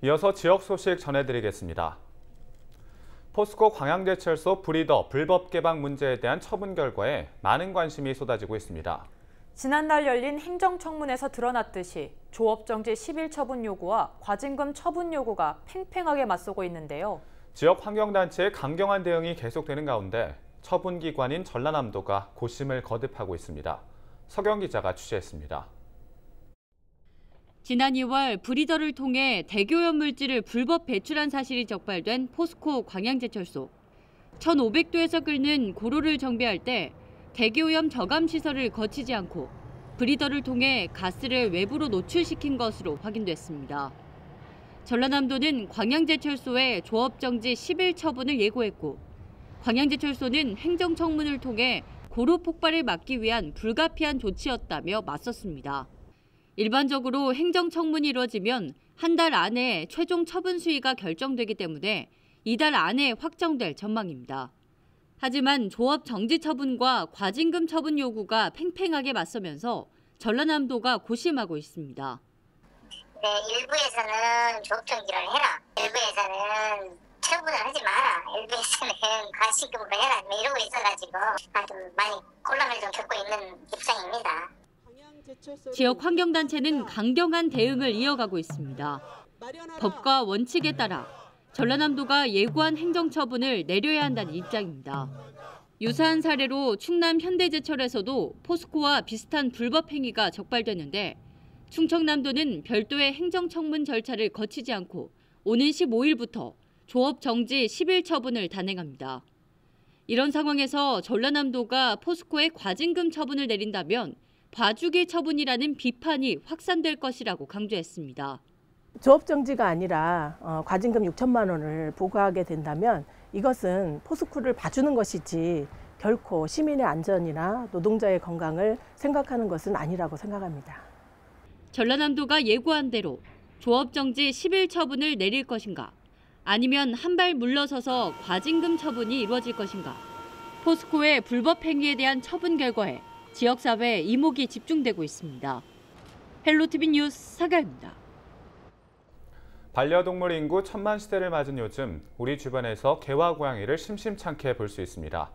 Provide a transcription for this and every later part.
이어서 지역 소식 전해드리겠습니다. 포스코 광양제철소 브리더 불법 개방 문제에 대한 처분 결과에 많은 관심이 쏟아지고 있습니다. 지난달 열린 행정청문회에서 드러났듯이 조업정지 10일 처분 요구와 과징금 처분 요구가 팽팽하게 맞서고 있는데요. 지역 환경단체의 강경한 대응이 계속되는 가운데 처분기관인 전라남도가 고심을 거듭하고 있습니다. 서경 기자가 취재했습니다. 지난 2월 브리더를 통해 대교염 물질을 불법 배출한 사실이 적발된 포스코 광양제철소. 1,500도에서 끓는 고로를 정비할 때 대교염 저감 시설을 거치지 않고 브리더를 통해 가스를 외부로 노출시킨 것으로 확인됐습니다. 전라남도는 광양제철소에 조업정지 10일 처분을 예고했고 광양제철소는 행정청문을 통해 고로 폭발을 막기 위한 불가피한 조치였다며 맞섰습니다. 일반적으로 행정청문이 이루어지면 한 달 안에 최종 처분 수위가 결정되기 때문에 이달 안에 확정될 전망입니다. 하지만 조업 정지 처분과 과징금 처분 요구가 팽팽하게 맞서면서 전라남도가 고심하고 있습니다. 네, 일부에서는 조업 정지를 해라. 일부에서는 처분을 하지 마라. 일부에서는 과징금을 해라. 이러고 있어가지고 좀 많이 곤란을 좀 겪고 있는 입장입니다. 지역 환경단체는 강경한 대응을 이어가고 있습니다. 법과 원칙에 따라 전라남도가 예고한 행정처분을 내려야 한다는 입장입니다. 유사한 사례로 충남 현대제철에서도 포스코와 비슷한 불법 행위가 적발됐는데 충청남도는 별도의 행정청문 절차를 거치지 않고 오는 15일부터 조업 정지 10일 처분을 단행합니다. 이런 상황에서 전라남도가 포스코에 과징금 처분을 내린다면 봐주기 처분이라는 비판이 확산될 것이라고 강조했습니다. 조업 정지가 아니라 과징금 6천만 원을 부과하게 된다면 이것은 포스코를 봐주는 것이지 결코 시민의 안전이나 노동자의 건강을 생각하는 것은 아니라고 생각합니다. 전라남도가 예고한 대로 조업 정지 10일 처분을 내릴 것인가 아니면 한 발 물러서서 과징금 처분이 이루어질 것인가 포스코의 불법 행위에 대한 처분 결과에 지역사회에 이목이 집중되고 있습니다. 헬로티비 뉴스 서경입니다. 반려동물 인구 1000만 시대를 맞은 요즘 우리 주변에서 개와 고양이를 심심찮게 볼 수 있습니다.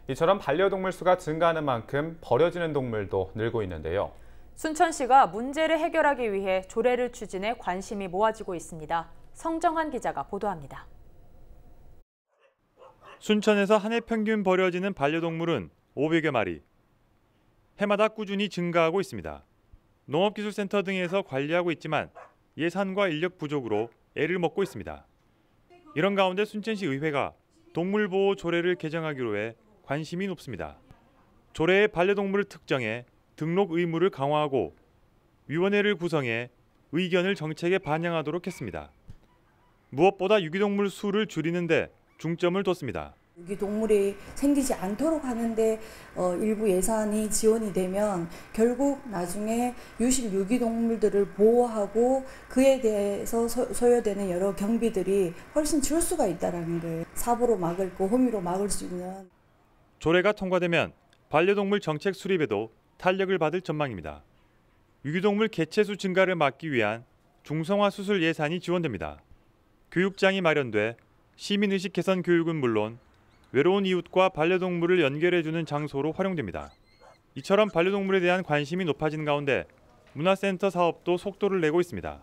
이처럼 반려동물 수가 증가하는 만큼 버려지는 동물도 늘고 있는데요. 순천시가 문제를 해결하기 위해 조례를 추진해 관심이 모아지고 있습니다. 성정환 기자가 보도합니다. 순천에서 한 해 평균 버려지는 반려동물은 500여 마리. 해마다 꾸준히 증가하고 있습니다. 농업기술센터 등에서 관리하고 있지만 예산과 인력 부족으로 애를 먹고 있습니다. 이런 가운데 순천시 의회가 동물보호 조례를 개정하기로 해 관심이 높습니다. 조례의 반려동물을 특정해 등록 의무를 강화하고 위원회를 구성해 의견을 정책에 반영하도록 했습니다. 무엇보다 유기동물 수를 줄이는 데 중점을 뒀습니다. 유기동물이 생기지 않도록 하는데 일부 예산이 지원이 되면 결국 나중에 유실 유기동물들을 보호하고 그에 대해서 소요되는 여러 경비들이 훨씬 줄 수가 있다는 걸 사보로 막을 거 호미로 막을 수 있는. 조례가 통과되면 반려동물 정책 수립에도 탄력을 받을 전망입니다. 유기동물 개체수 증가를 막기 위한 중성화 수술 예산이 지원됩니다. 교육장이 마련돼 시민의식 개선 교육은 물론 외로운 이웃과 반려동물을 연결해주는 장소로 활용됩니다. 이처럼 반려동물에 대한 관심이 높아진 가운데 문화센터 사업도 속도를 내고 있습니다.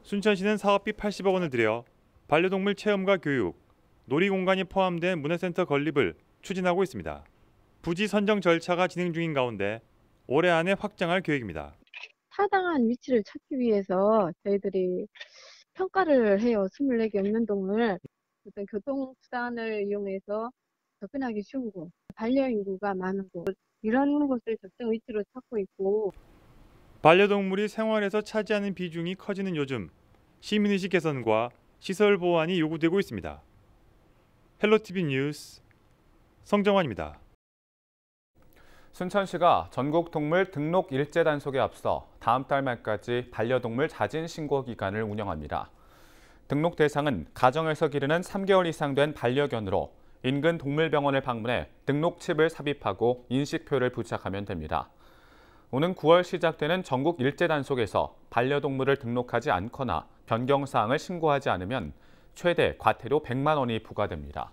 순천시는 사업비 80억 원을 들여 반려동물 체험과 교육, 놀이공간이 포함된 문화센터 건립을 추진하고 있습니다. 부지 선정 절차가 진행 중인 가운데 올해 안에 확정할 계획입니다. 타당한 위치를 찾기 위해서 저희들이 평가를 해요. 24개 연면동을 어떤 교통수단을 이용해서 접근하기 쉬운 곳, 반려인구가 많은 곳, 이런 곳을 적정 위치로 찾고 있고. 반려동물이 생활에서 차지하는 비중이 커지는 요즘 시민의식 개선과 시설 보완이 요구되고 있습니다. 헬로티비 뉴스 성정환입니다. 순천시가 전국 동물 등록 일제 단속에 앞서 다음 달 말까지 반려동물 자진 신고 기간을 운영합니다. 등록 대상은 가정에서 기르는 3개월 이상 된 반려견으로 인근 동물병원을 방문해 등록칩을 삽입하고 인식표를 부착하면 됩니다. 오는 9월 시작되는 전국 일제 단속에서 반려동물을 등록하지 않거나 변경사항을 신고하지 않으면 최대 과태료 100만 원이 부과됩니다.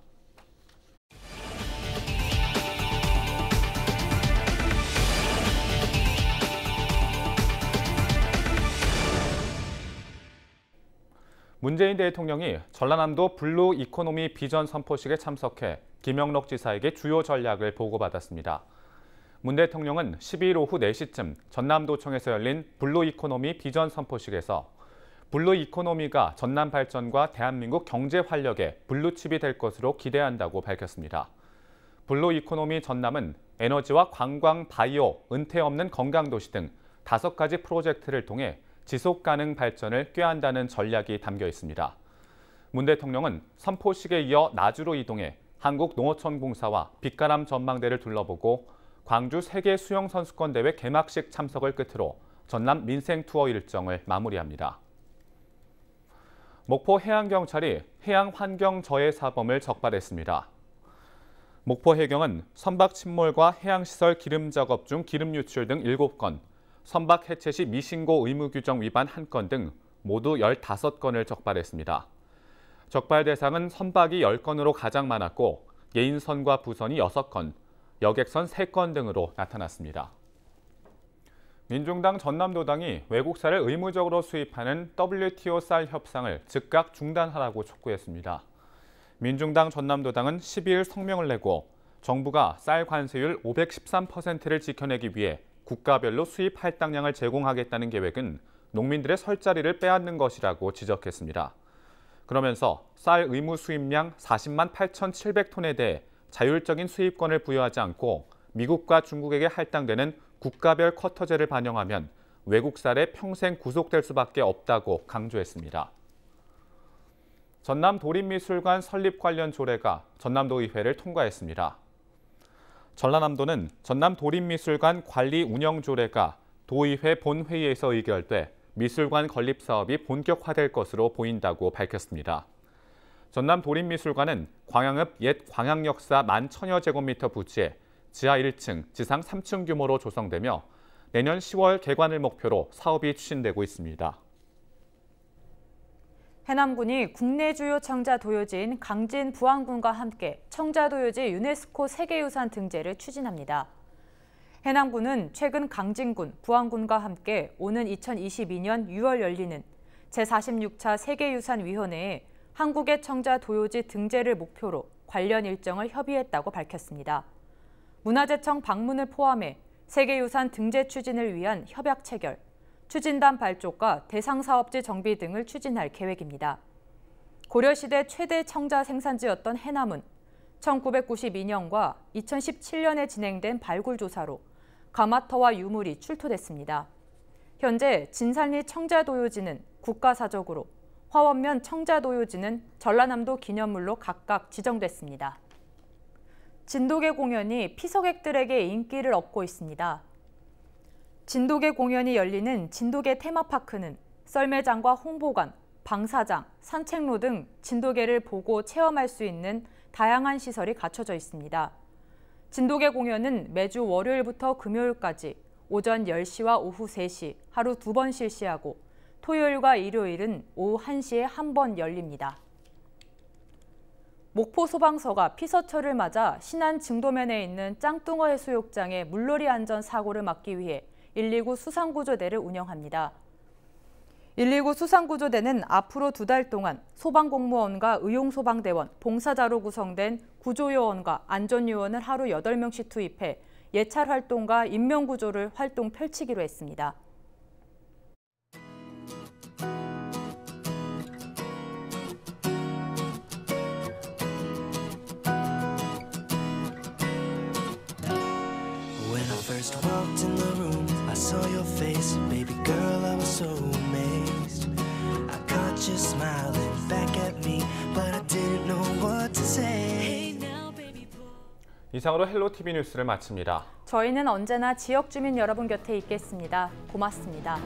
문재인 대통령이 전라남도 블루 이코노미 비전 선포식에 참석해 김영록 지사에게 주요 전략을 보고받았습니다. 문 대통령은 12일 오후 4시쯤 전남도청에서 열린 블루 이코노미 비전 선포식에서 블루 이코노미가 전남 발전과 대한민국 경제 활력의 블루칩이 될 것으로 기대한다고 밝혔습니다. 블루 이코노미 전남은 에너지와 관광, 바이오, 은퇴 없는 건강도시 등 5가지 프로젝트를 통해 지속가능 발전을 꾀한다는 전략이 담겨 있습니다. 문 대통령은 선포식에 이어 나주로 이동해 한국농어촌공사와 빛가람 전망대를 둘러보고 광주 세계수영선수권대회 개막식 참석을 끝으로 전남 민생투어 일정을 마무리합니다. 목포 해양경찰이 해양환경저해사범을 적발했습니다. 목포 해경은 선박 침몰과 해양시설 기름 작업 중 기름 유출 등 7건, 선박 해체 시 미신고 의무 규정 위반 1건 등 모두 15건을 적발했습니다. 적발 대상은 선박이 10건으로 가장 많았고 예인선과 부선이 6건, 여객선 3건 등으로 나타났습니다. 민중당 전남도당이 외국사를 의무적으로 수입하는 WTO 쌀 협상을 즉각 중단하라고 촉구했습니다. 민중당 전남도당은 12일 성명을 내고 정부가 쌀 관세율 513%를 지켜내기 위해 국가별로 수입 할당량을 제공하겠다는 계획은 농민들의 설자리를 빼앗는 것이라고 지적했습니다. 그러면서 쌀 의무 수입량 40만 8,700톤에 대해 자율적인 수입권을 부여하지 않고 미국과 중국에게 할당되는 국가별 쿼터제를 반영하면 외국 쌀에 평생 구속될 수밖에 없다고 강조했습니다. 전남도립미술관 설립 관련 조례가 전남도의회를 통과했습니다. 전라남도는 전남도립미술관 관리 운영 조례가 도의회 본회의에서 의결돼 미술관 건립 사업이 본격화될 것으로 보인다고 밝혔습니다. 전남도립미술관은 광양읍 옛 광양역사 10,000여 제곱미터 부지에 지하 1층, 지상 3층 규모로 조성되며 내년 10월 개관을 목표로 사업이 추진되고 있습니다. 해남군이 국내 주요 청자 도요지인 강진 부안군과 함께 청자 도요지 유네스코 세계유산 등재를 추진합니다. 해남군은 최근 강진군, 부안군과 함께 오는 2022년 6월 열리는 제46차 세계유산위원회에 한국의 청자 도요지 등재를 목표로 관련 일정을 협의했다고 밝혔습니다. 문화재청 방문을 포함해 세계유산 등재 추진을 위한 협약 체결, 추진단 발족과 대상 사업지 정비 등을 추진할 계획입니다. 고려시대 최대 청자 생산지였던 해남은 1992년과 2017년에 진행된 발굴 조사로 가마터와 유물이 출토됐습니다. 현재 진산리 청자도요지는 국가사적으로, 화원면 청자도요지는 전라남도 기념물로 각각 지정됐습니다. 진돗개 공연이 피서객들에게 인기를 얻고 있습니다. 진돗개 공연이 열리는 진돗개 테마파크는 썰매장과 홍보관, 방사장, 산책로 등 진돗개를 보고 체험할 수 있는 다양한 시설이 갖춰져 있습니다. 진돗개 공연은 매주 월요일부터 금요일까지 오전 10시와 오후 3시 하루 2번 실시하고 토요일과 일요일은 오후 1시에 한 번 열립니다. 목포 소방서가 피서철을 맞아 신안 증도면에 있는 짱뚱어 해수욕장의 물놀이 안전 사고를 막기 위해 119 수상구조대를 운영합니다. 119 수상구조대는 앞으로 2달 동안 소방공무원과 의용소방대원, 봉사자로 구성된 구조요원과 안전요원을 하루 8명씩 투입해 예찰 활동과 인명구조를 활동 펼치기로 했습니다. First walked in the room, I saw your face, baby girl, I was so amazed. I caught you smiling back at me, but I didn't know what to say. 이상으로 헬로티비 뉴스를 마칩니다. 저희는 언제나 지역 주민 여러분 곁에 있겠습니다. 고맙습니다.